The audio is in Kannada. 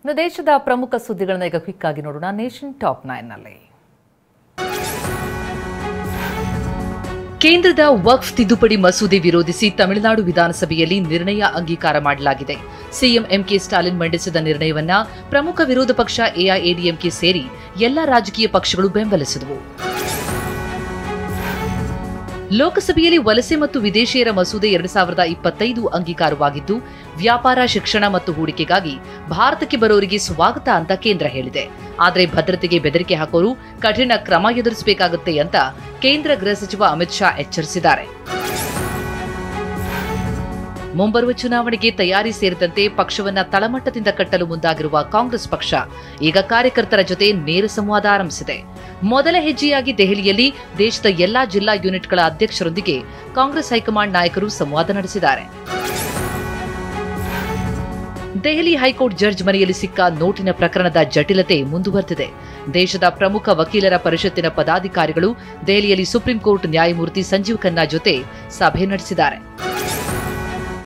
ಇನ್ನು ದೇಶದ ಪ್ರಮುಖ ಸುದ್ದಿಗಳನ್ನು ಈಗ ಕ್ವಿಕ್ ಆಗಿ ನೋಡೋಣ. ನೇಷನ್ ಟಾಪ್ 9 ನಲ್ಲಿ ಕೇಂದ್ರದ ವಕ್ಫ್ ತಿದ್ದುಪಡಿ ಮಸೂದೆ ವಿರೋಧಿಸಿ ತಮಿಳುನಾಡು ವಿಧಾನಸಭೆಯಲ್ಲಿ ನಿರ್ಣಯ ಅಂಗೀಕಾರ ಮಾಡಲಾಗಿದೆ. ಸಿಎಂ ಎಂಕೆ ಸ್ಟಾಲಿನ್ ಮಂಡಿಸಿದ ನಿರ್ಣಯವನ್ನ ಪ್ರಮುಖ ವಿರೋಧ ಪಕ್ಷ ಎಐಎಡಿಎಂಕೆ ಸೇರಿ ಎಲ್ಲ ರಾಜಕೀಯ ಪಕ್ಷಗಳು ಬೆಂಬಲಿಸಿದವು. ಲೋಕಸಭೆಯಲ್ಲಿ ವಲಸೆ ಮತ್ತು ವಿದೇಶಿಯರ ಮಸೂದೆ 2025 ಅಂಗೀಕಾರವಾಗಿದ್ದು, ವ್ಯಾಪಾರ, ಶಿಕ್ಷಣ ಮತ್ತು ಹೂಡಿಕೆಗಾಗಿ ಭಾರತಕ್ಕೆ ಬರೋರಿಗೆ ಸ್ವಾಗತ ಅಂತ ಕೇಂದ್ರ ಹೇಳಿದೆ. ಆದರೆ ಭದ್ರತೆಗೆ ಬೆದರಿಕೆ ಹಾಕೋರು ಕಠಿಣ ಕ್ರಮ ಎದುರಿಸಬೇಕಾಗುತ್ತೆ ಅಂತ ಕೇಂದ್ರ ಗೃಹ ಸಚಿವ ಅಮಿತ್ ಶಾ ಎಚ್ಚರಿಸಿದ್ದಾರೆ. ಮುಂಬರುವ ಚುನಾವಣೆಗೆ ತಯಾರಿ ಸೇರಿದಂತೆ ಪಕ್ಷವನ್ನ ತಳಮಟ್ಟದಿಂದ ಕಟ್ಟಲು ಮುಂದಾಗಿರುವ ಕಾಂಗ್ರೆಸ್ ಪಕ್ಷ ಈಗ ಕಾರ್ಯಕರ್ತರ ಜೊತೆ ನೇರ ಸಂವಾದ ಆರಂಭಿಸಿದೆ. ಮೊದಲ ಹೆಜ್ಜೆಯಾಗಿ ದೆಹಲಿಯಲ್ಲಿ ದೇಶದ ಎಲ್ಲಾ ಜಿಲ್ಲಾ ಯೂನಿಟ್ಗಳ ಅಧ್ಯಕ್ಷರೊಂದಿಗೆ ಕಾಂಗ್ರೆಸ್ ಹೈಕಮಾಂಡ್ ನಾಯಕರು ಸಂವಾದ ನಡೆಸಿದ್ದಾರೆ. ದೆಹಲಿ ಹೈಕೋರ್ಟ್ ಜಡ್ಜ್ ಮನೆಯಲ್ಲಿ ಸಿಕ್ಕ ನೋಟಿನ ಪ್ರಕರಣದ ಜಟಿಲತೆ ಮುಂದುವರೆದಿದೆ. ದೇಶದ ಪ್ರಮುಖ ವಕೀಲರ ಪರಿಷತ್ತಿನ ಪದಾಧಿಕಾರಿಗಳು ದೆಹಲಿಯಲ್ಲಿ ಸುಪ್ರೀಂ ಕೋರ್ಟ್ ನ್ಯಾಯಮೂರ್ತಿ ಸಂಜೀವ್ ಖನ್ನಾ ಜೊತೆ ಸಭೆ ನಡೆಸಿದ್ದಾರೆ.